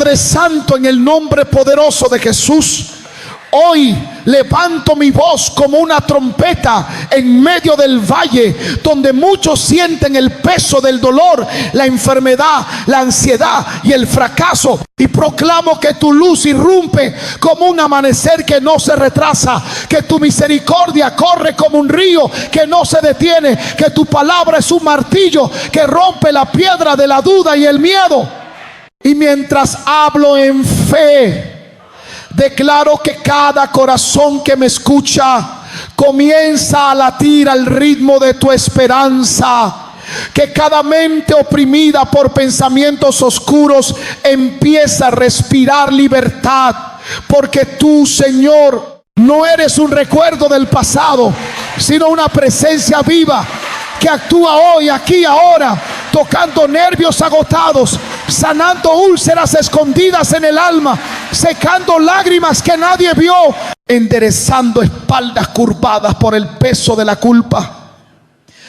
Padre Santo, en el nombre poderoso de Jesús, hoy levanto mi voz como una trompeta en medio del valle donde muchos sienten el peso del dolor, la enfermedad, la ansiedad y el fracaso, y proclamo que tu luz irrumpe como un amanecer que no se retrasa, que tu misericordia corre como un río que no se detiene, que tu palabra es un martillo que rompe la piedra de la duda y el miedo. Y mientras hablo en fe, declaro que cada corazón que me escucha comienza a latir al ritmo de tu esperanza. Que cada mente oprimida por pensamientos oscuros empieza a respirar libertad. Porque tú, Señor, no eres un recuerdo del pasado, sino una presencia viva que actúa hoy, aquí, ahora, tocando nervios agotados, sanando úlceras escondidas en el alma, secando lágrimas que nadie vio, enderezando espaldas curvadas por el peso de la culpa.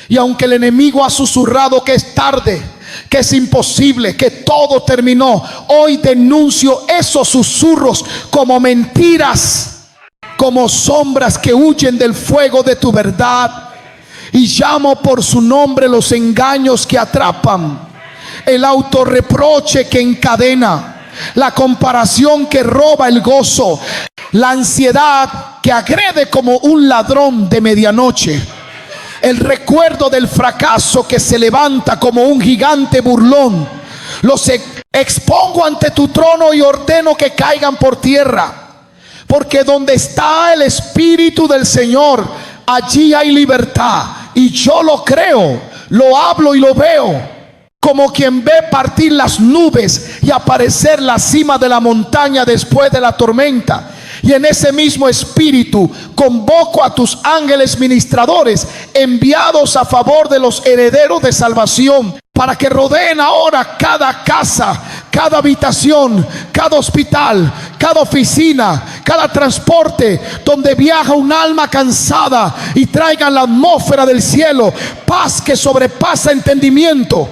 Y aunque el enemigo ha susurrado que es tarde, que es imposible, que todo terminó, hoy denuncio esos susurros como mentiras, como sombras que huyen del fuego de tu verdad. Y llamo por su nombre los engaños que atrapan, el autorreproche que encadena, la comparación que roba el gozo, la ansiedad que agrede como un ladrón de medianoche, el recuerdo del fracaso que se levanta como un gigante burlón. Los expongo ante tu trono y ordeno que caigan por tierra, porque donde está el Espíritu del Señor, allí hay libertad. Y yo lo creo, lo hablo y lo veo, como quien ve partir las nubes y aparecer la cima de la montaña después de la tormenta. Y en ese mismo espíritu convoco a tus ángeles ministradores enviados a favor de los herederos de salvación, para que rodeen ahora cada casa, cada habitación, cada hospital, cada oficina, cada transporte donde viaja un alma cansada, y traigan la atmósfera del cielo, paz que sobrepasa entendimiento,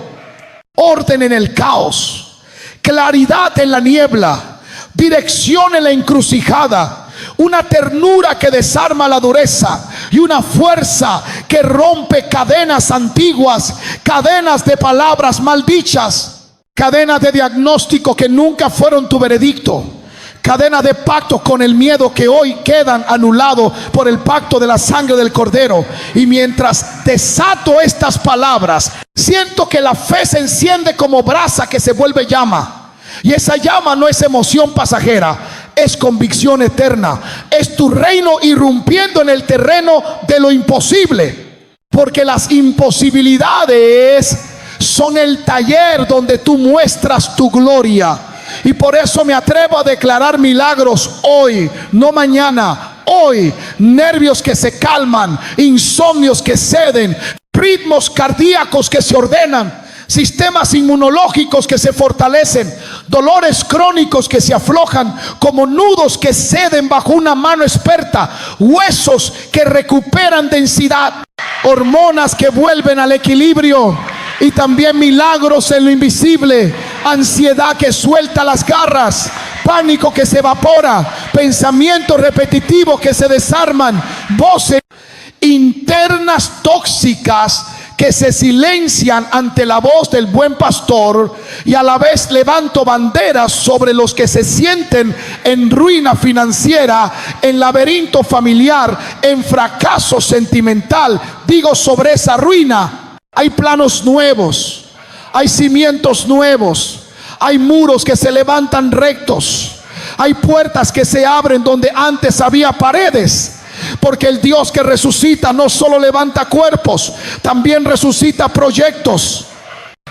orden en el caos, claridad en la niebla, dirección en la encrucijada, una ternura que desarma la dureza y una fuerza que rompe cadenas antiguas, cadenas de palabras maldichas, cadenas de diagnóstico que nunca fueron tu veredicto, cadenas de pactos con el miedo que hoy quedan anulados por el pacto de la sangre del Cordero. Y mientras desato estas palabras, siento que la fe se enciende como brasa que se vuelve llama. Y esa llama no es emoción pasajera, es convicción eterna. Es tu reino irrumpiendo en el terreno de lo imposible, porque las imposibilidades son el taller donde tú muestras tu gloria. Y por eso me atrevo a declarar milagros hoy, no mañana, hoy. Nervios que se calman, insomnios que ceden, ritmos cardíacos que se ordenan, sistemas inmunológicos que se fortalecen, dolores crónicos que se aflojan como nudos que ceden bajo una mano experta, huesos que recuperan densidad, hormonas que vuelven al equilibrio, y también milagros en lo invisible, ansiedad que suelta las garras, pánico que se evapora, pensamientos repetitivos que se desarman, voces internas tóxicas que se silencian ante la voz del buen pastor. Y a la vez levanto banderas sobre los que se sienten en ruina financiera, en laberinto familiar, en fracaso sentimental. Digo, sobre esa ruina hay planos nuevos, hay cimientos nuevos, hay muros que se levantan rectos, hay puertas que se abren donde antes había paredes. Porque el Dios que resucita no solo levanta cuerpos, también resucita proyectos,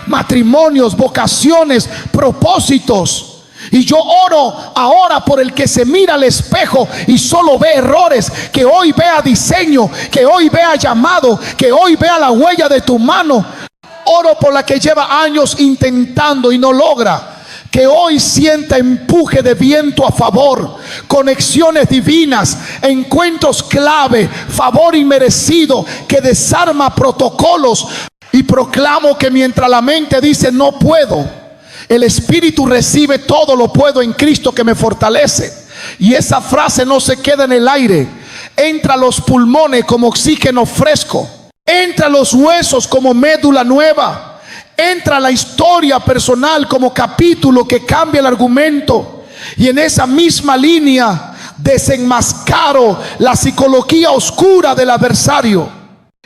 matrimonios, vocaciones, propósitos. Y yo oro ahora por el que se mira al espejo y solo ve errores, que hoy vea diseño, que hoy vea llamado, que hoy vea la huella de tu mano. Oro por la que lleva años intentando y no logra, que hoy sienta empuje de viento a favor, conexiones divinas, encuentros clave, favor inmerecido que desarma protocolos. Y proclamo que mientras la mente dice no puedo, El espíritu recibe todo lo puedo en Cristo que me fortalece. Y esa frase no se queda en el aire. Entra a los pulmones como oxígeno fresco. Entra a los huesos como médula nueva. Entra a la historia personal como capítulo que cambia el argumento. Y en esa misma línea desenmascaro la psicología oscura del adversario.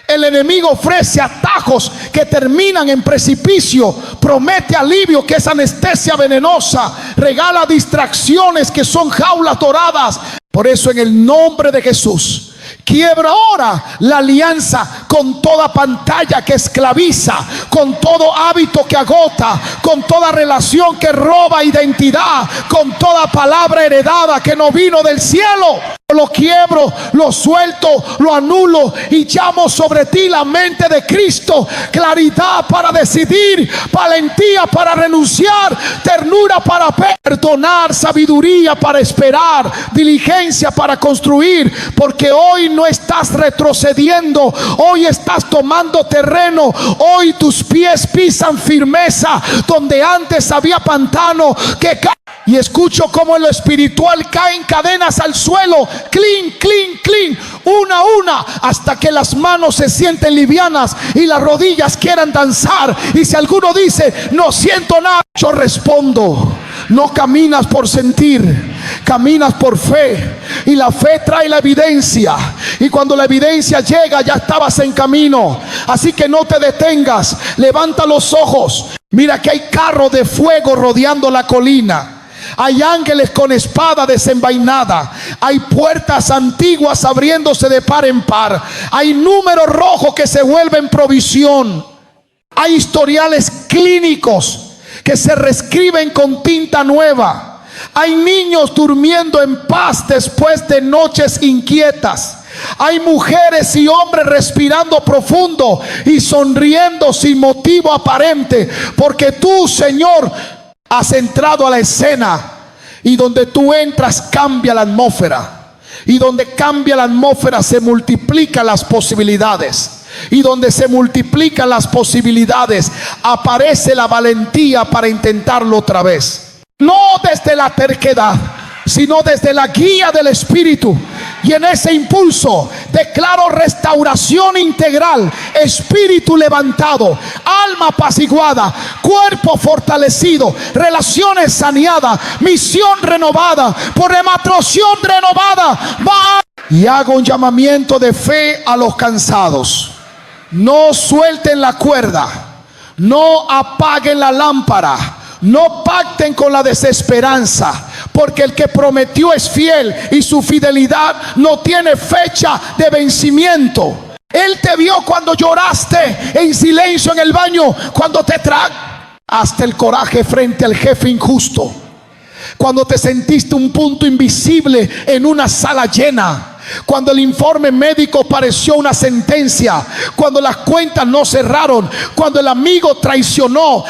El enemigo ofrece atajos que terminan en precipicio, promete alivio que es anestesia venenosa, regala distracciones que son jaulas doradas. Por eso, en el nombre de Jesús, quiebra ahora la alianza con toda pantalla que esclaviza, con todo hábito que agota, con toda relación que roba identidad, con toda palabra heredada que no vino del cielo. Lo quiebro, lo suelto, lo anulo y llamo sobre ti la mente de Cristo. Claridad para decidir, valentía para renunciar, ternura para perdonar, sabiduría para esperar, diligencia para construir. Porque hoy no estás retrocediendo, hoy estás tomando terreno. Hoy tus pies pisan firmeza donde antes había pantano que cae. Y escucho como en lo espiritual caen cadenas al suelo, clean, clean, clean, una a una, hasta que las manos se sienten livianas y las rodillas quieran danzar. Y si alguno dice, no siento nada, yo respondo, no caminas por sentir, caminas por fe. Y la fe trae la evidencia. Y cuando la evidencia llega, ya estabas en camino. Así que no te detengas, levanta los ojos. Mira que hay carros de fuego rodeando la colina. Hay ángeles con espada desenvainada. Hay puertas antiguas abriéndose de par en par. Hay números rojos que se vuelven provisión. Hay historiales clínicos que se reescriben con tinta nueva. Hay niños durmiendo en paz después de noches inquietas. Hay mujeres y hombres respirando profundo y sonriendo sin motivo aparente, porque tú, Señor, has entrado a la escena. Y donde tú entras cambia la atmósfera. Y donde cambia la atmósfera se multiplican las posibilidades. Y donde se multiplican las posibilidades aparece la valentía para intentarlo otra vez. No desde la terquedad, sino desde la guía del Espíritu. Y en ese impulso declaro restauración integral, espíritu levantado, alma apaciguada, cuerpo fortalecido, relaciones saneadas, misión renovada, por hematroción renovada. Y hago un llamamiento de fe a los cansados. No suelten la cuerda, no apaguen la lámpara, no pacten con la desesperanza, porque el que prometió es fiel y su fidelidad no tiene fecha de vencimiento. Él te vio cuando lloraste en silencio en el baño, cuando te hasta el coraje frente al jefe injusto, cuando te sentiste un punto invisible en una sala llena, cuando el informe médico pareció una sentencia, cuando las cuentas no cerraron, cuando el amigo traicionó,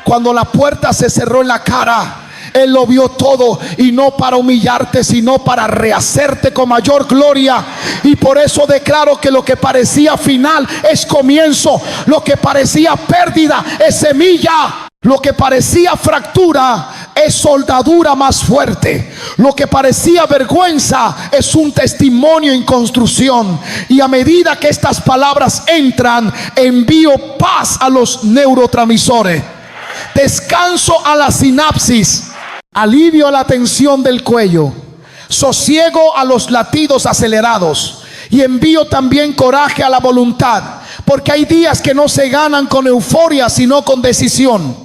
cuando la puerta se cerró en la cara. Él lo vio todo, y no para humillarte, sino para rehacerte con mayor gloria. Y por eso declaro que lo que parecía final es comienzo, lo que parecía pérdida es semilla, lo que parecía fractura es soldadura más fuerte, lo que parecía vergüenza es un testimonio en construcción. Y a medida que estas palabras entran, envío paz a los neurotransmisores, descanso a la sinapsis, alivio a la tensión del cuello, sosiego a los latidos acelerados, y envío también coraje a la voluntad, porque hay días que no se ganan con euforia, sino con decisión,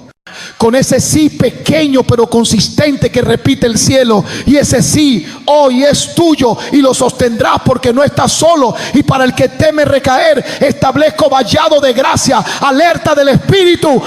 con ese sí pequeño pero consistente que repite el cielo. Y ese sí hoy es tuyo y lo sostendrás, porque no estás solo. Y para el que teme recaer, establezco vallado de gracia, alerta del Espíritu,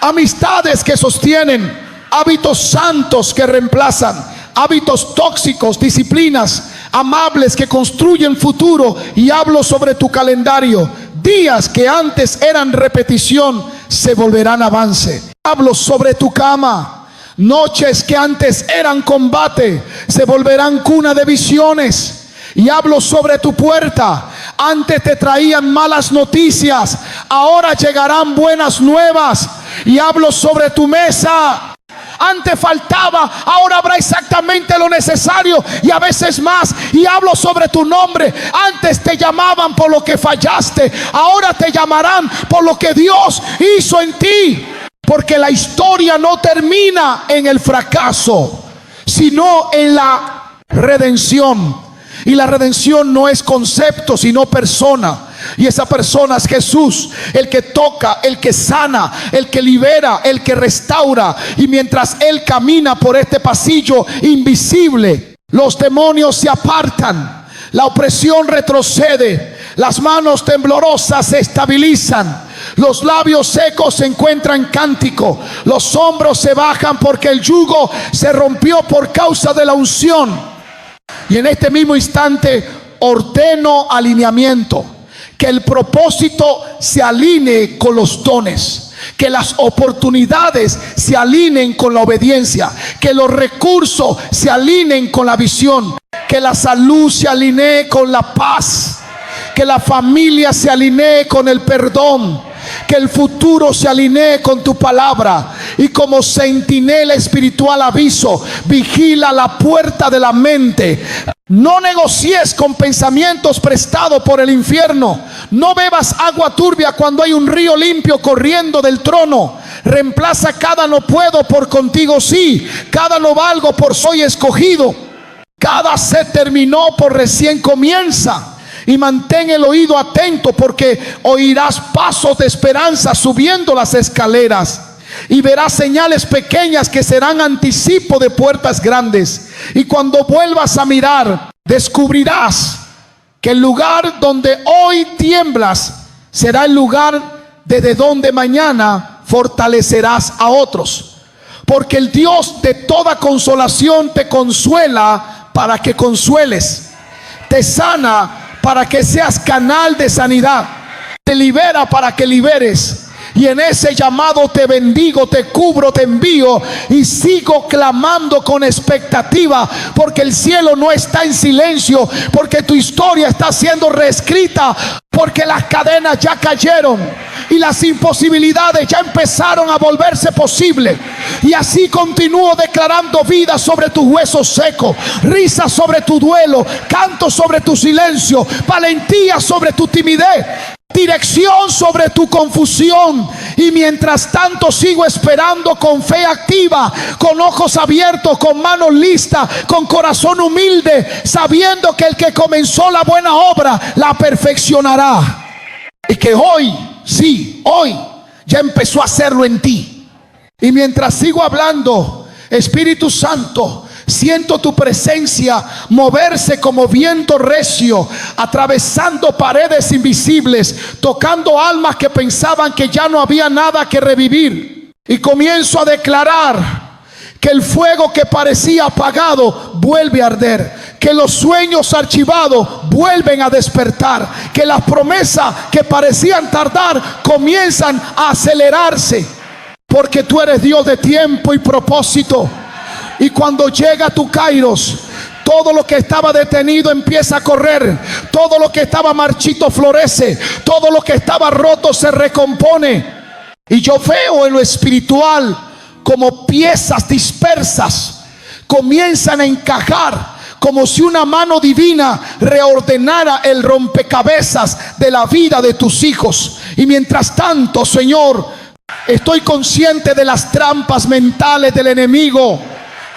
amistades que sostienen, hábitos santos que reemplazan, hábitos tóxicos, disciplinas amables que construyen futuro. Y hablo sobre tu calendario. Días que antes eran repetición se volverán avance. Hablo sobre tu cama. Noches que antes eran combate se volverán cuna de visiones. Y hablo sobre tu puerta. Antes te traían malas noticias, ahora llegarán buenas nuevas. Y hablo sobre tu mesa. Antes faltaba, ahora habrá exactamente lo necesario y a veces más. Y hablo sobre tu nombre. Antes te llamaban por lo que fallaste, ahora te llamarán por lo que Dios hizo en ti. Porque la historia no termina en el fracaso, sino en la redención. Y la redención no es concepto, sino persona. Y esa persona es Jesús, el que toca, el que sana, el que libera, el que restaura. Y mientras Él camina por este pasillo invisible, los demonios se apartan, la opresión retrocede, las manos temblorosas se estabilizan, los labios secos se encuentran cántico, los hombros se bajan porque el yugo se rompió por causa de la unción. Y en este mismo instante ordeno alineamiento, que el propósito se alinee con los dones, que las oportunidades se alineen con la obediencia, que los recursos se alineen con la visión, que la salud se alinee con la paz, que la familia se alinee con el perdón, que el futuro se alinee con tu palabra. Y como centinela espiritual aviso, vigila la puerta de la mente. No negocies con pensamientos prestados por el infierno. No bebas agua turbia cuando hay un río limpio corriendo del trono. Reemplaza cada no puedo por contigo sí, cada no valgo por soy escogido, cada se terminó por recién comienza. Y mantén el oído atento, porque oirás pasos de esperanza subiendo las escaleras, y verás señales pequeñas que serán anticipo de puertas grandes. Y cuando vuelvas a mirar, descubrirás que el lugar donde hoy tiemblas será el lugar desde donde mañana fortalecerás a otros. Porque el Dios de toda consolación te consuela para que consueles, te sana para que seas canal de sanidad, te libera para que liberes. Y en ese llamado te bendigo, te cubro, te envío y sigo clamando con expectativa, porque el cielo no está en silencio, porque tu historia está siendo reescrita, porque las cadenas ya cayeron y las imposibilidades ya empezaron a volverse posibles. Y así continúo declarando vida sobre tus huesos secos, risa sobre tu duelo, canto sobre tu silencio, valentía sobre tu timidez, dirección sobre tu confusión. Y mientras tanto sigo esperando con fe activa, con ojos abiertos, con manos listas, con corazón humilde, sabiendo que el que comenzó la buena obra la perfeccionará. Y que hoy, sí, hoy ya empezó a hacerlo en ti. Y mientras sigo hablando, Espíritu Santo, siento tu presencia moverse como viento recio, atravesando paredes invisibles, tocando almas que pensaban que ya no había nada que revivir. Y comienzo a declarar que el fuego que parecía apagado vuelve a arder, que los sueños archivados vuelven a despertar, que las promesas que parecían tardar comienzan a acelerarse, porque tú eres Dios de tiempo y propósito. Y cuando llega tu Kairos, todo lo que estaba detenido empieza a correr, todo lo que estaba marchito florece, todo lo que estaba roto se recompone. Y yo veo en lo espiritual como piezas dispersas comienzan a encajar, como si una mano divina reordenara el rompecabezas de la vida de tus hijos. Y mientras tanto, Señor, estoy consciente de las trampas mentales del enemigo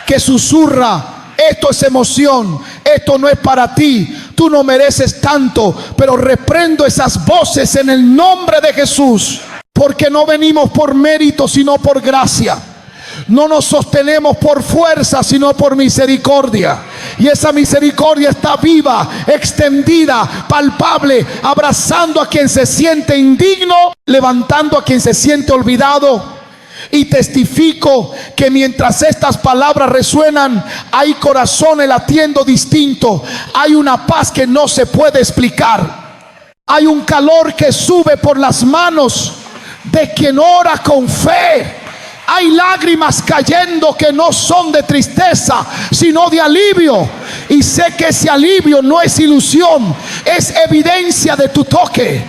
que susurra: esto es emoción, esto no es para ti, tú no mereces tanto. Pero reprendo esas voces en el nombre de Jesús, porque no venimos por mérito sino por gracia. No nos sostenemos por fuerza sino por misericordia. Y esa misericordia está viva, extendida, palpable, abrazando a quien se siente indigno, levantando a quien se siente olvidado. Y testifico que mientras estas palabras resuenan, hay corazones latiendo distinto. Hay una paz que no se puede explicar. Hay un calor que sube por las manos de quien ora con fe. Hay lágrimas cayendo que no son de tristeza, sino de alivio. Y sé que ese alivio no es ilusión, es evidencia de tu toque.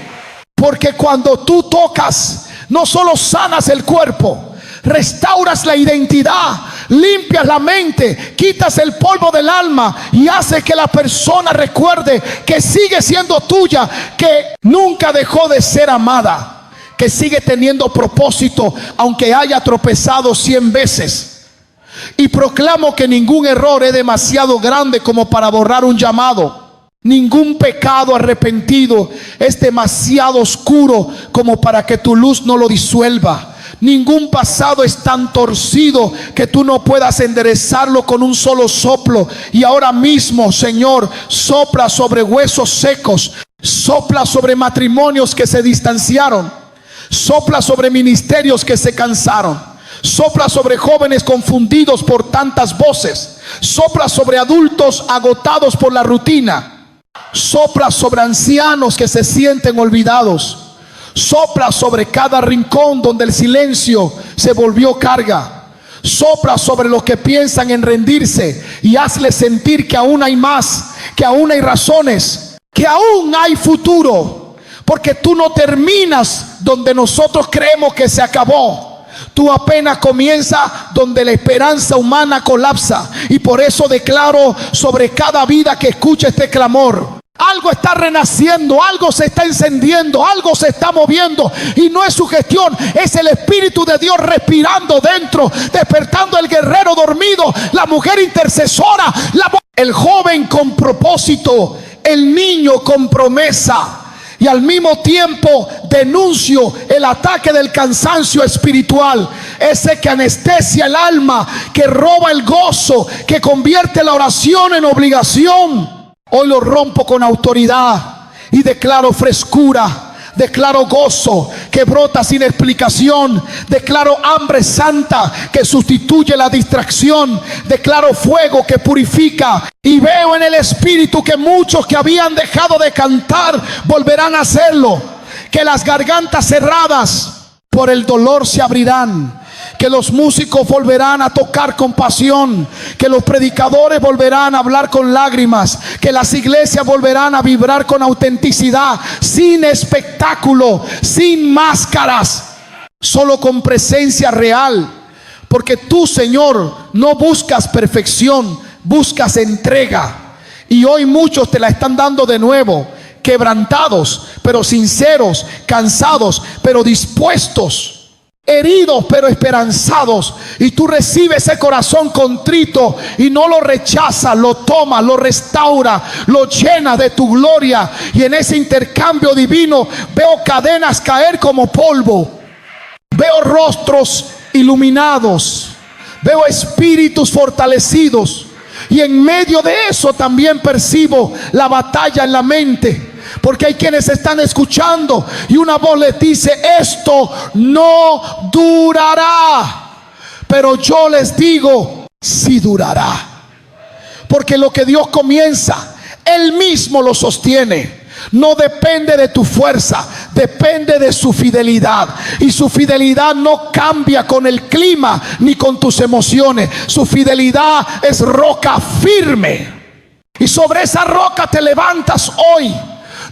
Porque cuando tú tocas, no solo sanas el cuerpo, restauras la identidad, limpias la mente, quitas el polvo del alma y haces que la persona recuerde que sigue siendo tuya, que nunca dejó de ser amada, que sigue teniendo propósito aunque haya tropezado 100 veces. Y proclamo que ningún error es demasiado grande como para borrar un llamado. Ningún pecado arrepentido es demasiado oscuro como para que tu luz no lo disuelva. Ningún pasado es tan torcido que tú no puedas enderezarlo con un solo soplo. Y ahora mismo, Señor, sopla sobre huesos secos, sopla sobre matrimonios que se distanciaron, sopla sobre ministerios que se cansaron, sopla sobre jóvenes confundidos por tantas voces, sopla sobre adultos agotados por la rutina, sopla sobre ancianos que se sienten olvidados, sopla sobre cada rincón donde el silencio se volvió carga, sopla sobre los que piensan en rendirse y hazles sentir que aún hay más, que aún hay razones, que aún hay futuro, porque tú no terminas donde nosotros creemos que se acabó. Tú apenas comienza donde la esperanza humana colapsa. Y por eso declaro sobre cada vida que escucha este clamor: algo está renaciendo, algo se está encendiendo, algo se está moviendo. Y no es sugestión, es el Espíritu de Dios respirando dentro, despertando el guerrero dormido, la mujer intercesora, el joven con propósito, el niño con promesa. Y al mismo tiempo denuncio el ataque del cansancio espiritual, ese que anestesia el alma, que roba el gozo, que convierte la oración en obligación. Hoy lo rompo con autoridad y declaro frescura, declaro gozo que brota sin explicación, declaro hambre santa que sustituye la distracción, declaro fuego que purifica. Y veo en el Espíritu que muchos que habían dejado de cantar volverán a hacerlo, que las gargantas cerradas por el dolor se abrirán, que los músicos volverán a tocar con pasión, que los predicadores volverán a hablar con lágrimas, que las iglesias volverán a vibrar con autenticidad, sin espectáculo, sin máscaras, solo con presencia real. Porque tú, Señor, no buscas perfección, buscas entrega. Y hoy muchos te la están dando de nuevo, quebrantados pero sinceros, cansados pero dispuestos, heridos pero esperanzados. Y tú recibes ese corazón contrito y no lo rechazas, lo tomas, lo restaura, lo llena de tu gloria. Y en ese intercambio divino veo cadenas caer como polvo, veo rostros iluminados, veo espíritus fortalecidos. Y en medio de eso también percibo la batalla en la mente, porque hay quienes están escuchando y una voz les dice: esto no durará. Pero yo les digo: sí durará, porque lo que Dios comienza, Él mismo lo sostiene. No depende de tu fuerza, depende de su fidelidad. Y su fidelidad no cambia con el clima ni con tus emociones. Su fidelidad es roca firme. Y sobre esa roca te levantas hoy,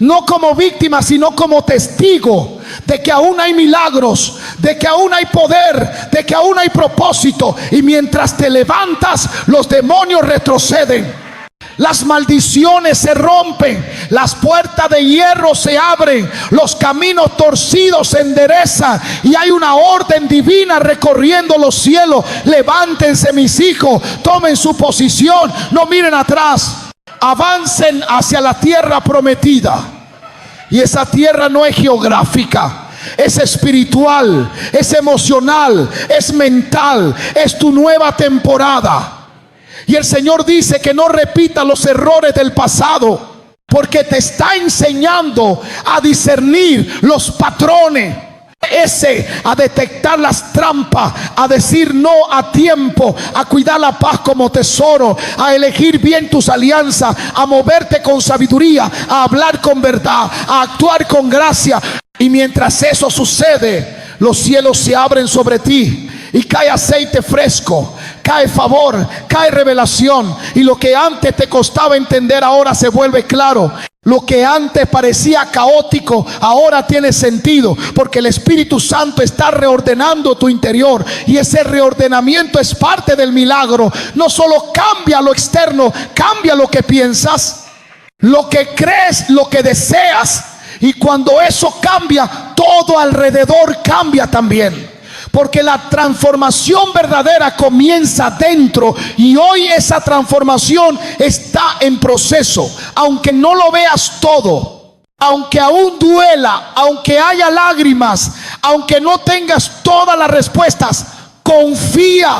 no como víctima, sino como testigo de que aún hay milagros, de que aún hay poder, de que aún hay propósito. Y mientras te levantas, los demonios retroceden, las maldiciones se rompen, las puertas de hierro se abren, los caminos torcidos se enderezan y hay una orden divina recorriendo los cielos. Levántense, mis hijos, tomen su posición, no miren atrás, avancen hacia la tierra prometida. Y esa tierra no es geográfica, es espiritual, es emocional, es mental, es tu nueva temporada. Y el Señor dice que no repita los errores del pasado, porque te está enseñando a discernir los patrones, a detectar las trampas, a decir no a tiempo, a cuidar la paz como tesoro, a elegir bien tus alianzas, a moverte con sabiduría, a hablar con verdad, a actuar con gracia. Y mientras eso sucede, los cielos se abren sobre ti y cae aceite fresco, cae favor, cae revelación. Y lo que antes te costaba entender ahora se vuelve claro. Lo que antes parecía caótico ahora tiene sentido, porque el Espíritu Santo está reordenando tu interior, y ese reordenamiento es parte del milagro. No solo cambia lo externo, cambia lo que piensas, lo que crees, lo que deseas. Y cuando eso cambia, todo alrededor cambia también. Porque la transformación verdadera comienza dentro, y hoy esa transformación está en proceso. Aunque no lo veas todo, aunque aún duela, aunque haya lágrimas, aunque no tengas todas las respuestas, confía.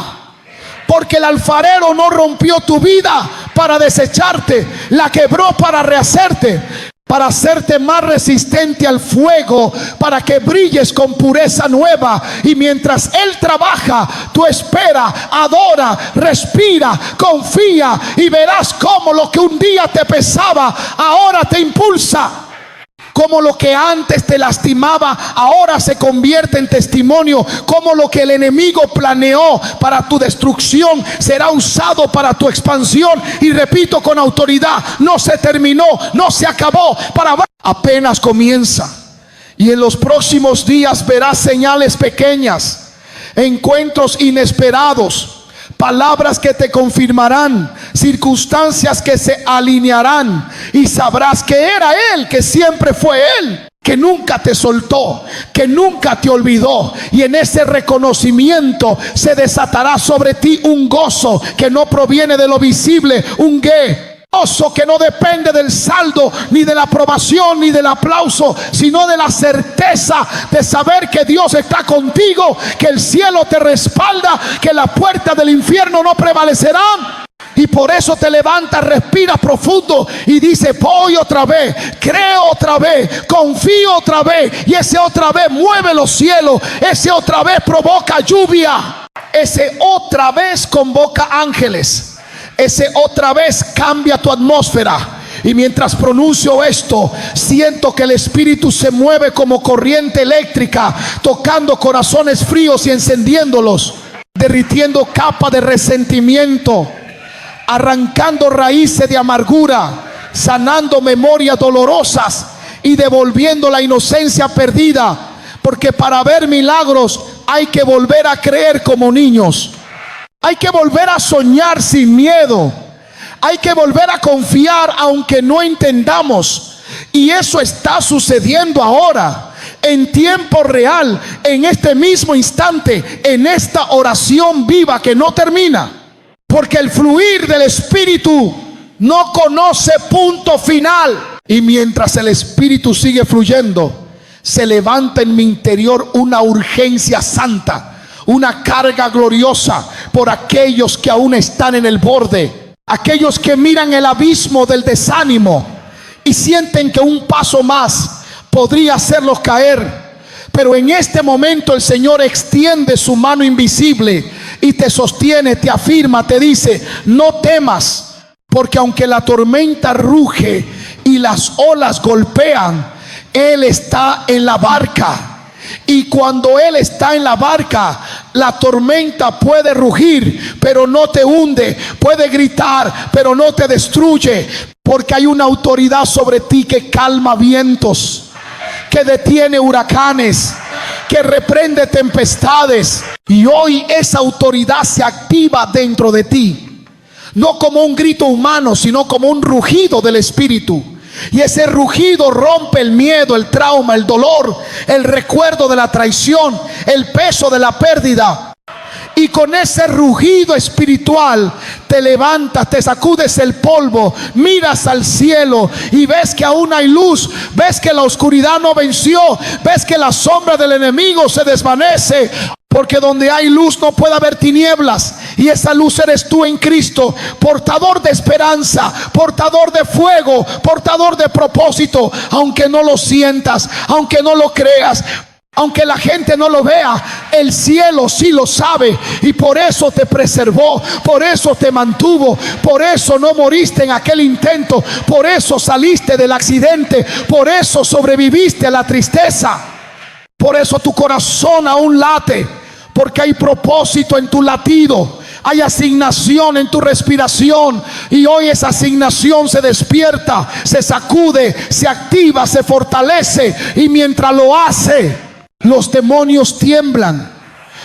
Porque el alfarero no rompió tu vida para desecharte, la quebró para rehacerte, para hacerte más resistente al fuego, para que brilles con pureza nueva. Y mientras Él trabaja, tú espera, adora, respira, confía, y verás cómo lo que un día te pesaba ahora te impulsa. Como lo que antes te lastimaba ahora se convierte en testimonio. Como lo que el enemigo planeó para tu destrucción será usado para tu expansión. Y repito con autoridad, no se terminó, no se acabó, apenas comienza. Y en los próximos días verás señales pequeñas, encuentros inesperados, palabras que te confirmarán, circunstancias que se alinearán, y sabrás que era Él, que siempre fue Él, que nunca te soltó, que nunca te olvidó. Y en ese reconocimiento se desatará sobre ti un gozo que no proviene de lo visible, un gozo que no depende del saldo, ni de la aprobación, ni del aplauso, sino de la certeza de saber que Dios está contigo, que el cielo te respalda, que la puerta del infierno no prevalecerán. Y por eso te levantas, respiras profundo y dices: voy otra vez, creo otra vez, confío otra vez. Y ese otra vez mueve los cielos, ese otra vez provoca lluvia, ese otra vez convoca ángeles, ese otra vez cambia tu atmósfera. Y mientras pronuncio esto, siento que el Espíritu se mueve como corriente eléctrica, tocando corazones fríos y encendiéndolos, derritiendo capas de resentimiento, arrancando raíces de amargura, sanando memorias dolorosas y devolviendo la inocencia perdida. Porque para ver milagros hay que volver a creer como niños. Hay que volver a soñar sin miedo. Hay que volver a confiar aunque no entendamos. Y eso está sucediendo ahora, en tiempo real, en este mismo instante, en esta oración viva que no termina. Porque el fluir del Espíritu no conoce punto final. Y mientras el Espíritu sigue fluyendo, se levanta en mi interior una urgencia santa, una carga gloriosa por aquellos que aún están en el borde, aquellos que miran el abismo del desánimo y sienten que un paso más podría hacerlos caer. Pero en este momento el Señor extiende su mano invisible y te sostiene, te afirma, te dice: no temas, porque aunque la tormenta ruge y las olas golpean, Él está en la barca. Y cuando Él está en la barca, la tormenta puede rugir, pero no te hunde, puede gritar, pero no te destruye, porque hay una autoridad sobre ti que calma vientos, que detiene huracanes, que reprende tempestades. Y hoy esa autoridad se activa dentro de ti, no como un grito humano, sino como un rugido del Espíritu. Y ese rugido rompe el miedo, el trauma, el dolor, el recuerdo de la traición, el peso de la pérdida. Y con ese rugido espiritual te levantas, te sacudes el polvo, miras al cielo y ves que aún hay luz, ves que la oscuridad no venció, ves que la sombra del enemigo se desvanece. Porque donde hay luz no puede haber tinieblas. Y esa luz eres tú en Cristo, portador de esperanza, portador de fuego, portador de propósito. Aunque no lo sientas, aunque no lo creas, aunque la gente no lo vea, el cielo sí lo sabe. Y por eso te preservó, por eso te mantuvo, por eso no moriste en aquel intento, por eso saliste del accidente, por eso sobreviviste a la tristeza, por eso tu corazón aún late. Porque hay propósito en tu latido, Hay asignación en tu respiración y hoy esa asignación se despierta, se sacude, se activa, se fortalece, y mientras lo hace, los demonios tiemblan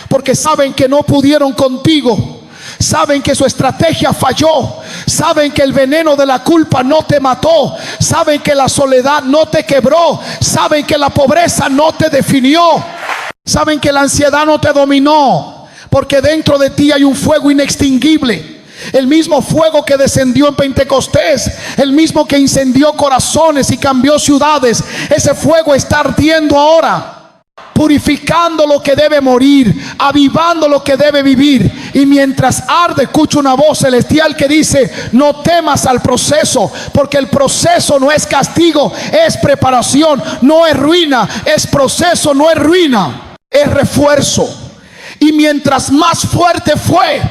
porque saben que no pudieron contigo. Saben que su estrategia falló. Saben que el veneno de la culpa no te mató. Saben que la soledad no te quebró. Saben que la pobreza no te definió. Saben que la ansiedad no te dominó, porque dentro de ti hay un fuego inextinguible. El mismo fuego que descendió en Pentecostés, el mismo que incendió corazones y cambió ciudades. Ese fuego está ardiendo ahora, purificando lo que debe morir, avivando lo que debe vivir. Y mientras arde, escucho una voz celestial que dice: no temas al proceso, porque el proceso no es castigo, es preparación. No es ruina, es proceso, no es ruina, es refuerzo. Y mientras más fuerte fue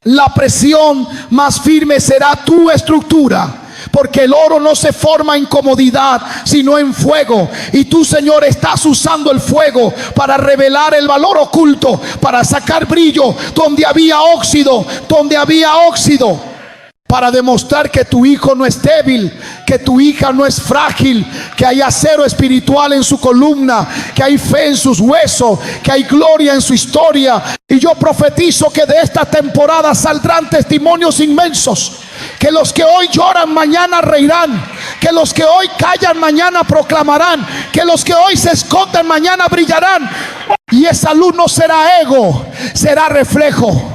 la presión, más firme será tu estructura. Porque el oro no se forma en comodidad, sino en fuego. Y tú, Señor, estás usando el fuego para revelar el valor oculto, para sacar brillo donde había óxido, para demostrar que tu hijo no es débil, que tu hija no es frágil, que hay acero espiritual en su columna, que hay fe en sus huesos, que hay gloria en su historia. Y yo profetizo que de esta temporada saldrán testimonios inmensos, que los que hoy lloran mañana reirán, que los que hoy callan mañana proclamarán, que los que hoy se esconden mañana brillarán. Y esa luz no será ego, será reflejo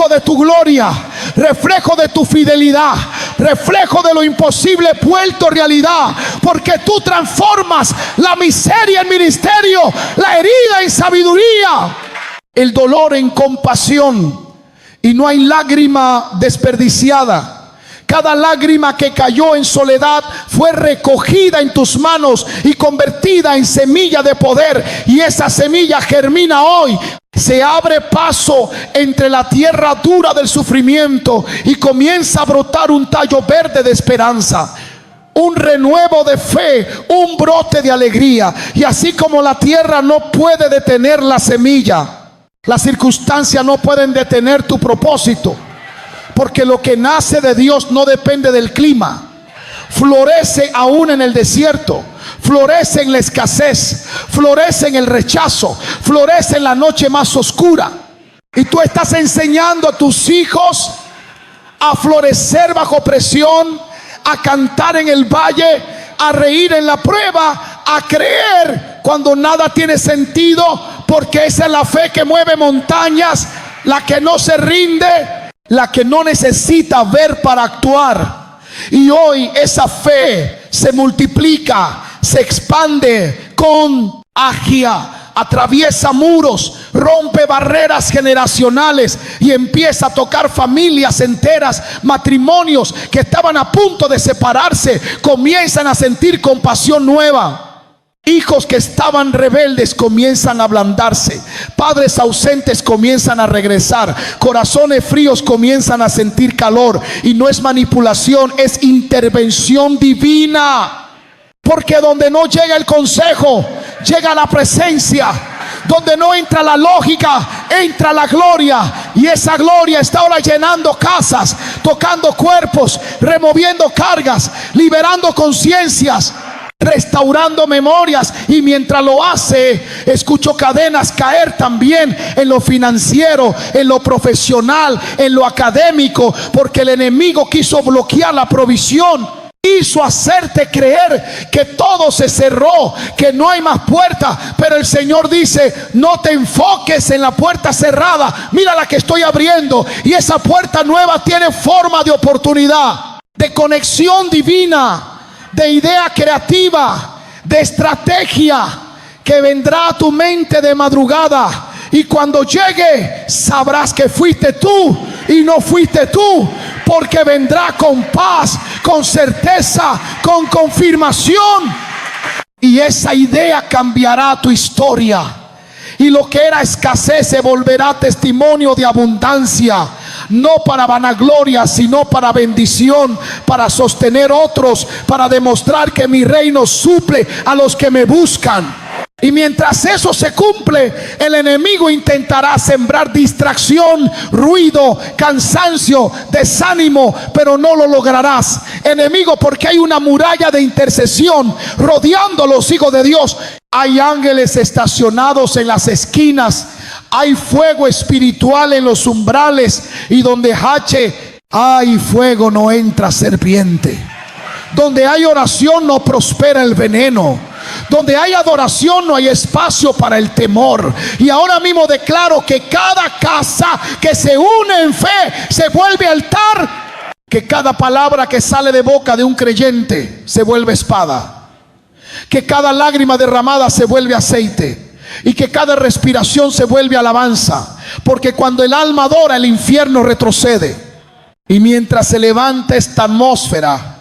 de tu gloria, reflejo de tu fidelidad, reflejo de lo imposible vuelto realidad, porque tú transformas la miseria en ministerio, la herida en sabiduría, el dolor en compasión, y no hay lágrima desperdiciada. Cada lágrima que cayó en soledad fue recogida en tus manos y convertida en semilla de poder. Y esa semilla germina hoy. Se abre paso entre la tierra dura del sufrimiento y comienza a brotar un tallo verde de esperanza, un renuevo de fe, un brote de alegría. Y así como la tierra no puede detener la semilla, las circunstancias no pueden detener tu propósito. Porque lo que nace de Dios no depende del clima. Florece aún en el desierto, florece en la escasez, florece en el rechazo, florece en la noche más oscura. Y tú estás enseñando a tus hijos a florecer bajo presión, a cantar en el valle, a reír en la prueba, a creer cuando nada tiene sentido, porque esa es la fe que mueve montañas, la que no se rinde, la que no necesita ver para actuar. Y hoy esa fe se multiplica, se expande, contagia, atraviesa muros, rompe barreras generacionales y empieza a tocar familias enteras. Matrimonios que estaban a punto de separarse comienzan a sentir compasión nueva. Hijos que estaban rebeldes comienzan a ablandarse. Padres ausentes comienzan a regresar. Corazones fríos comienzan a sentir calor. Y no es manipulación, es intervención divina. Porque donde no llega el consejo, llega la presencia. Donde no entra la lógica, entra la gloria. Y esa gloria está ahora llenando casas, tocando cuerpos, removiendo cargas, liberando conciencias, restaurando memorias. Y mientras lo hace, escucho cadenas caer también en lo financiero, en lo profesional, en lo académico, porque el enemigo quiso bloquear la provisión. Quiso hacerte creer que todo se cerró, que no hay más puerta. Pero el Señor dice: no te enfoques en la puerta cerrada, mira la que estoy abriendo. Y esa puerta nueva tiene forma de oportunidad, de conexión divina, de idea creativa, de estrategia, que vendrá a tu mente de madrugada. Y cuando llegue, sabrás que fuiste tú y no fuiste tú, porque vendrá con paz, con certeza, con confirmación. Y esa idea cambiará tu historia. Y lo que era escasez se volverá testimonio de abundancia. No para vanagloria, sino para bendición, para sostener otros, para demostrar que mi reino suple a los que me buscan. Y mientras eso se cumple, el enemigo intentará sembrar distracción, ruido, cansancio, desánimo, pero no lo lograrás, enemigo, porque hay una muralla de intercesión rodeando a los hijos de Dios. Hay ángeles estacionados en las esquinas, hay fuego espiritual en los umbrales, y donde hay fuego no entra serpiente. Donde hay oración no prospera el veneno. Donde hay adoración no hay espacio para el temor. Y ahora mismo declaro que cada casa que se une en fe se vuelve altar. Que cada palabra que sale de boca de un creyente se vuelve espada. Que cada lágrima derramada se vuelve aceite. Y que cada respiración se vuelve alabanza. Porque cuando el alma adora, el infierno retrocede. Y mientras se levanta esta atmósfera,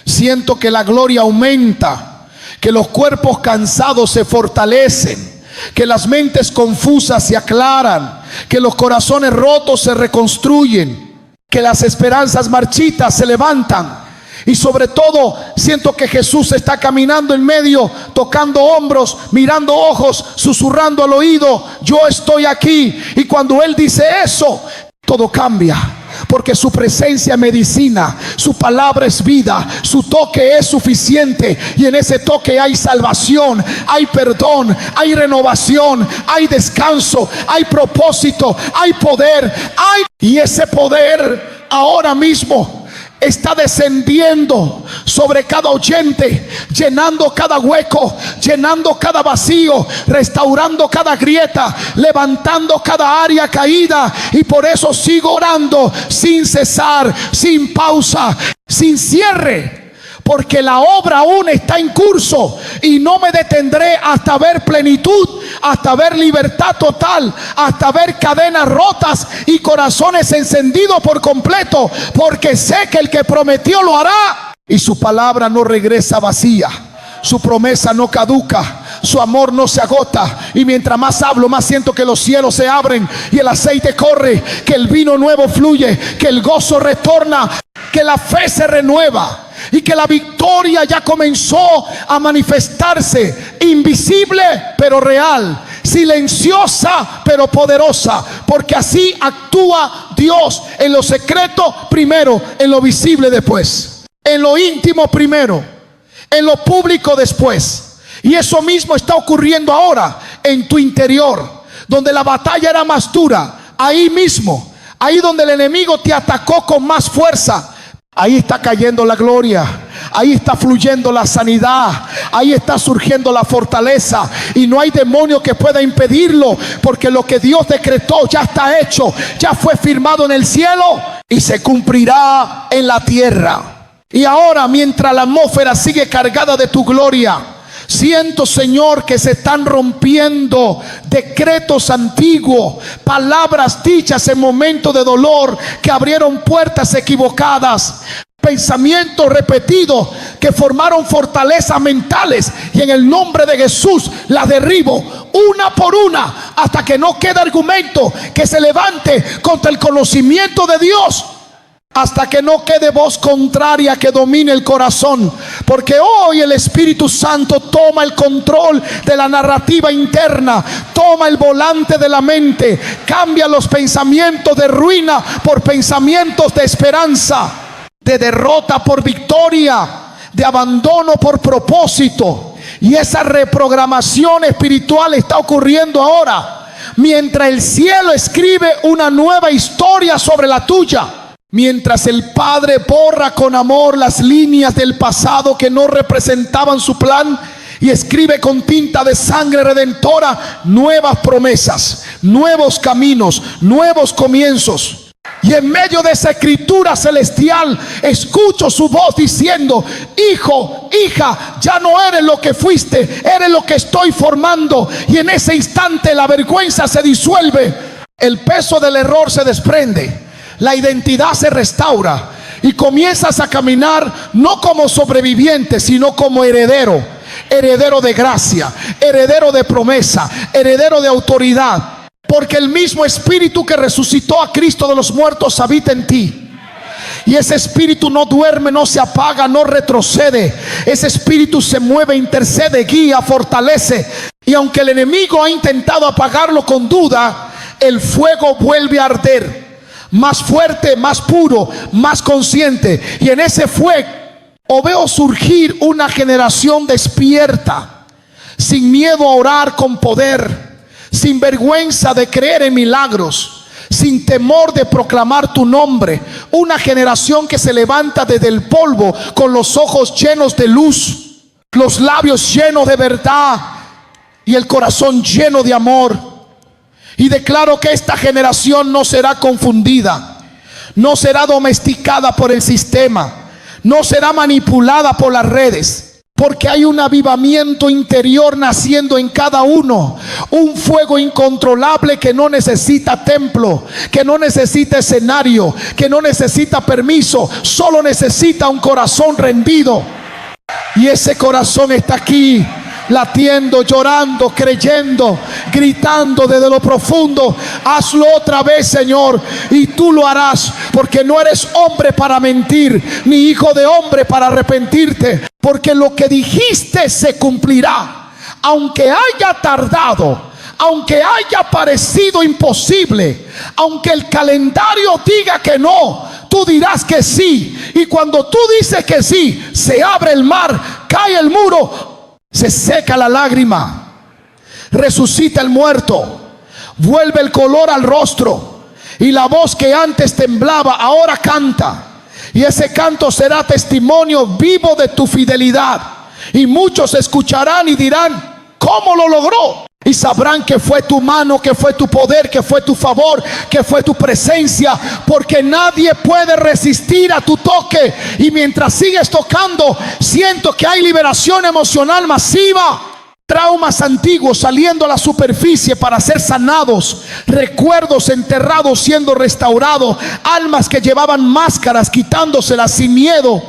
siento que la gloria aumenta, que los cuerpos cansados se fortalecen, que las mentes confusas se aclaran, que los corazones rotos se reconstruyen, que las esperanzas marchitas se levantan. Y sobre todo siento que Jesús está caminando en medio, tocando hombros, mirando ojos, susurrando al oído: yo estoy aquí. Y cuando Él dice eso, todo cambia. Porque su presencia es medicina, su palabra es vida, su toque es suficiente. Y en ese toque hay salvación, hay perdón, hay renovación, hay descanso, hay propósito, hay poder, y ese poder ahora mismo está descendiendo sobre cada oyente, llenando cada hueco, llenando cada vacío, restaurando cada grieta, levantando cada área caída. Y por eso sigo orando sin cesar, sin pausa, sin cierre. Porque la obra aún está en curso y no me detendré hasta ver plenitud, hasta ver libertad total, hasta ver cadenas rotas y corazones encendidos por completo. Porque sé que el que prometió lo hará, y su palabra no regresa vacía, su promesa no caduca, su amor no se agota. Y mientras más hablo, más siento que los cielos se abren y el aceite corre, que el vino nuevo fluye, que el gozo retorna, que la fe se renueva y que la victoria ya comenzó a manifestarse, invisible pero real, silenciosa pero poderosa. Porque así actúa Dios: en lo secreto primero, en lo visible después, en lo íntimo primero, en lo público después. Y eso mismo está ocurriendo ahora en tu interior, donde la batalla era más dura. Ahí mismo, ahí donde el enemigo te atacó con más fuerza, ahí está cayendo la gloria, ahí está fluyendo la sanidad, ahí está surgiendo la fortaleza. Y no hay demonio que pueda impedirlo, porque lo que Dios decretó ya está hecho, ya fue firmado en el cielo y se cumplirá en la tierra. Y ahora, mientras la atmósfera sigue cargada de tu gloria, siento, Señor, que se están rompiendo decretos antiguos, palabras dichas en momentos de dolor que abrieron puertas equivocadas, pensamientos repetidos que formaron fortalezas mentales. Y en el nombre de Jesús las derribo una por una, hasta que no quede argumento que se levante contra el conocimiento de Dios, hasta que no quede voz contraria que domine el corazón. Porque hoy el Espíritu Santo toma el control de la narrativa interna, toma el volante de la mente, cambia los pensamientos de ruina por pensamientos de esperanza, de derrota por victoria, de abandono por propósito. Y esa reprogramación espiritual está ocurriendo ahora, mientras el cielo escribe una nueva historia sobre la tuya. Mientras el Padre borra con amor las líneas del pasado que no representaban su plan, y escribe con tinta de sangre redentora nuevas promesas, nuevos caminos, nuevos comienzos. Y en medio de esa escritura celestial escucho su voz diciendo: hijo, hija, ya no eres lo que fuiste, eres lo que estoy formando. Y en ese instante la vergüenza se disuelve, el peso del error se desprende, la identidad se restaura y comienzas a caminar no como sobreviviente, sino como heredero. Heredero de gracia, heredero de promesa, heredero de autoridad. Porque el mismo Espíritu que resucitó a Cristo de los muertos habita en ti. Y ese Espíritu no duerme, no se apaga, no retrocede. Ese Espíritu se mueve, intercede, guía, fortalece. Y aunque el enemigo ha intentado apagarlo con duda, el fuego vuelve a arder, más fuerte, más puro, más consciente. Y en ese fuego veo surgir una generación despierta, sin miedo a orar con poder, sin vergüenza de creer en milagros, sin temor de proclamar tu nombre. Una generación que se levanta desde el polvo con los ojos llenos de luz, los labios llenos de verdad y el corazón lleno de amor. Y declaro que esta generación no será confundida, no será domesticada por el sistema, no será manipulada por las redes, porque hay un avivamiento interior naciendo en cada uno, un fuego incontrolable que no necesita templo, que no necesita escenario, que no necesita permiso, solo necesita un corazón rendido. Y ese corazón está aquí, latiendo, llorando, creyendo, gritando desde lo profundo: hazlo otra vez, Señor. Y tú lo harás, porque no eres hombre para mentir, ni hijo de hombre para arrepentirte. Porque lo que dijiste se cumplirá, aunque haya tardado, aunque haya parecido imposible, aunque el calendario diga que no, tú dirás que sí. Y cuando tú dices que sí, se abre el mar, cae el muro, se seca la lágrima, resucita el muerto, vuelve el color al rostro, y la voz que antes temblaba ahora canta. Y ese canto será testimonio vivo de tu fidelidad. Y muchos escucharán y dirán: ¿cómo lo logró? Y sabrán que fue tu mano, que fue tu poder, que fue tu favor, que fue tu presencia. Porque nadie puede resistir a tu toque. Y mientras sigues tocando, siento que hay liberación emocional masiva. Traumas antiguos saliendo a la superficie para ser sanados, recuerdos enterrados siendo restaurados, almas que llevaban máscaras quitándoselas sin miedo,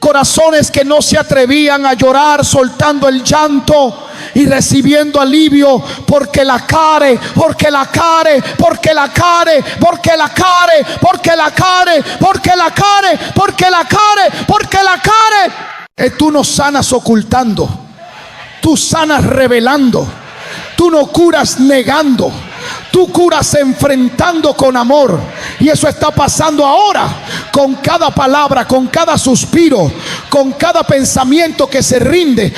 corazones que no se atrevían a llorar soltando el llanto y recibiendo alivio, porque la care, porque la care, porque la care, porque la care, porque la care, porque la care, porque la care, porque la care. Tú no sanas ocultando, tú sanas revelando, tú no curas negando, tú curas enfrentando con amor. Y eso está pasando ahora, con cada palabra, con cada suspiro, con cada pensamiento que se rinde,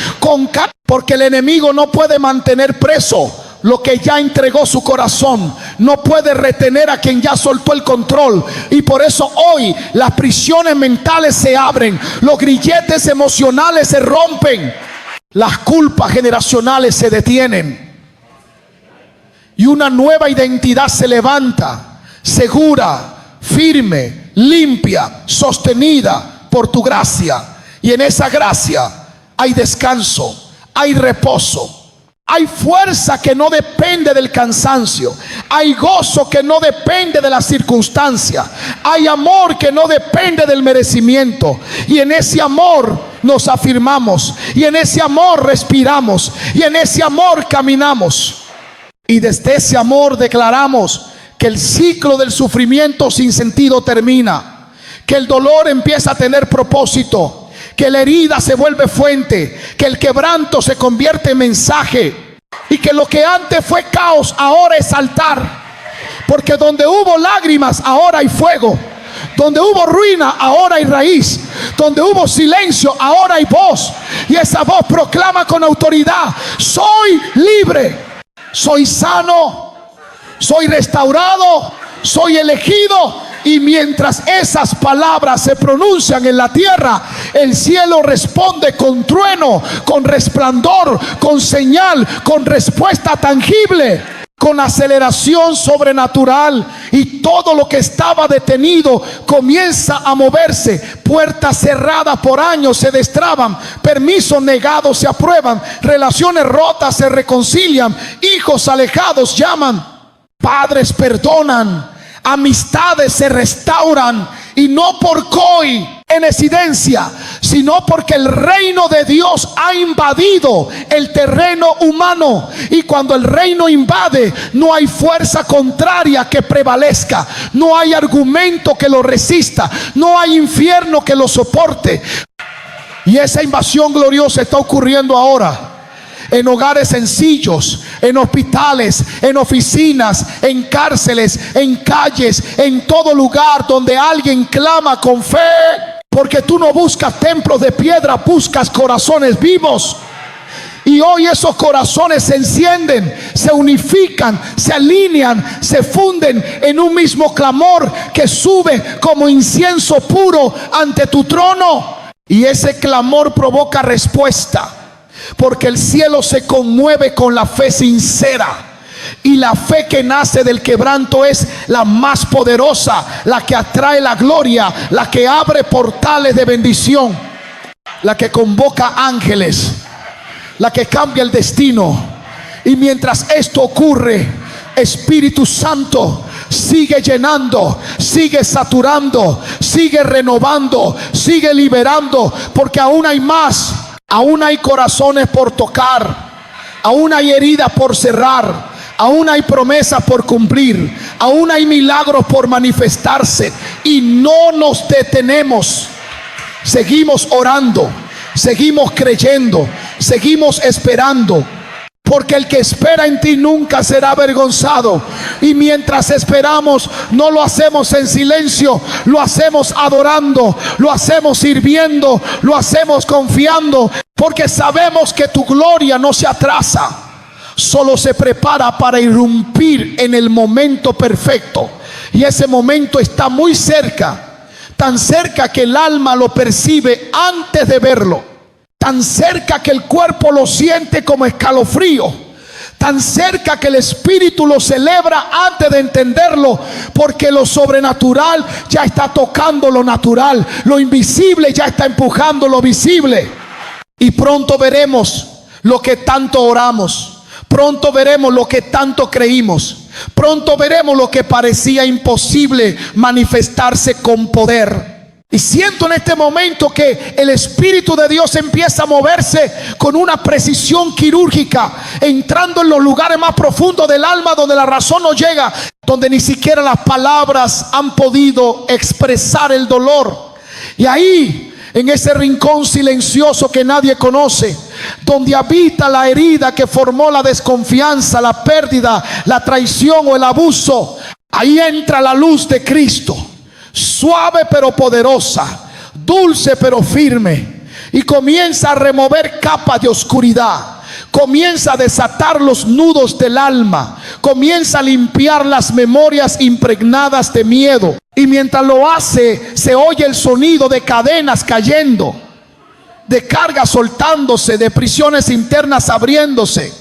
porque el enemigo no puede mantener preso lo que ya entregó su corazón, no puede retener a quien ya soltó el control. Y por eso hoy las prisiones mentales se abren, los grilletes emocionales se rompen, las culpas generacionales se detienen, y una nueva identidad se levanta, segura, firme, limpia, sostenida por tu gracia. Y en esa gracia hay descanso, hay reposo, hay fuerza que no depende del cansancio, hay gozo que no depende de la circunstancia, hay amor que no depende del merecimiento. Y en ese amor nos afirmamos, y en ese amor respiramos, y en ese amor caminamos. Y desde ese amor declaramos que el ciclo del sufrimiento sin sentido termina, que el dolor empieza a tener propósito, que la herida se vuelve fuente, que el quebranto se convierte en mensaje, y que lo que antes fue caos ahora es altar. Porque donde hubo lágrimas ahora hay fuego, donde hubo ruina ahora hay raíz, donde hubo silencio ahora hay voz. Y esa voz proclama con autoridad: soy libre, soy sano, soy restaurado, soy elegido. Y mientras esas palabras se pronuncian en la tierra, el cielo responde con trueno, con resplandor, con señal, con respuesta tangible, con aceleración sobrenatural. Y todo lo que estaba detenido comienza a moverse. Puertas cerradas por años se destraban, permisos negados se aprueban, relaciones rotas se reconcilian, hijos alejados llaman, padres perdonan, amistades se restauran. Y no por coincidencia, sino porque el reino de Dios ha invadido el terreno humano. Y cuando el reino invade, no hay fuerza contraria que prevalezca, no hay argumento que lo resista, no hay infierno que lo soporte. Y esa invasión gloriosa está ocurriendo ahora. en hogares sencillos, en hospitales, en oficinas, en cárceles, en calles, en todo lugar donde alguien clama con fe. Porque tú no buscas templos de piedra, buscas corazones vivos. Y hoy esos corazones se encienden, se unifican, se alinean, se funden en un mismo clamor que sube como incienso puro ante tu trono. Y ese clamor provoca respuesta, porque el cielo se conmueve con la fe sincera. Y la fe que nace del quebranto es la más poderosa, la que atrae la gloria, la que abre portales de bendición, la que convoca ángeles, la que cambia el destino. Y mientras esto ocurre, Espíritu Santo sigue llenando, sigue saturando, sigue renovando, sigue liberando, porque aún hay más. Aún hay corazones por tocar, aún hay heridas por cerrar, aún hay promesas por cumplir, aún hay milagros por manifestarse. Y no nos detenemos. Seguimos orando, seguimos creyendo, seguimos esperando, porque el que espera en ti nunca será avergonzado. Y mientras esperamos, no lo hacemos en silencio, lo hacemos adorando, lo hacemos sirviendo, lo hacemos confiando, porque sabemos que tu gloria no se atrasa, solo se prepara para irrumpir en el momento perfecto. Y ese momento está muy cerca, tan cerca que el alma lo percibe antes de verlo, tan cerca que el cuerpo lo siente como escalofrío, tan cerca que el espíritu lo celebra antes de entenderlo, porque lo sobrenatural ya está tocando lo natural, lo invisible ya está empujando lo visible. Y pronto veremos lo que tanto oramos, pronto veremos lo que tanto creímos, pronto veremos lo que parecía imposible manifestarse con poder. Y siento en este momento que el Espíritu de Dios empieza a moverse con una precisión quirúrgica, entrando en los lugares más profundos del alma, donde la razón no llega, donde ni siquiera las palabras han podido expresar el dolor. Y ahí, en ese rincón silencioso que nadie conoce, donde habita la herida que formó la desconfianza, la pérdida, la traición o el abuso, ahí entra la luz de Cristo, suave pero poderosa, dulce pero firme, y comienza a remover capas de oscuridad, comienza a desatar los nudos del alma, comienza a limpiar las memorias impregnadas de miedo. Y mientras lo hace, se oye el sonido de cadenas cayendo, de cargas soltándose, de prisiones internas abriéndose,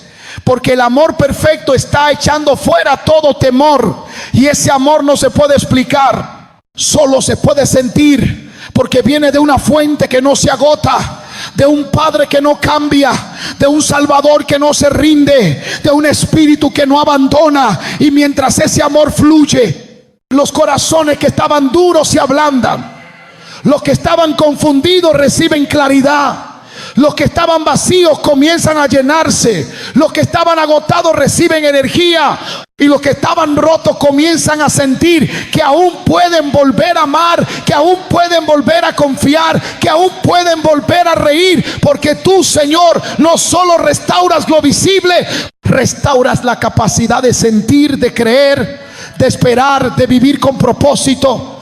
porque el amor perfecto está echando fuera todo temor. Y ese amor no se puede explicar, solo se puede sentir, porque viene de una fuente que no se agota, de un Padre que no cambia, de un Salvador que no se rinde, de un Espíritu que no abandona. Y mientras ese amor fluye, los corazones que estaban duros se ablandan, los que estaban confundidos reciben claridad, los que estaban vacíos comienzan a llenarse, los que estaban agotados reciben energía, y los que estaban rotos comienzan a sentir que aún pueden volver a amar, que aún pueden volver a confiar, que aún pueden volver a reír, porque tú, Señor, no solo restauras lo visible, restauras la capacidad de sentir, de creer, de esperar, de vivir con propósito.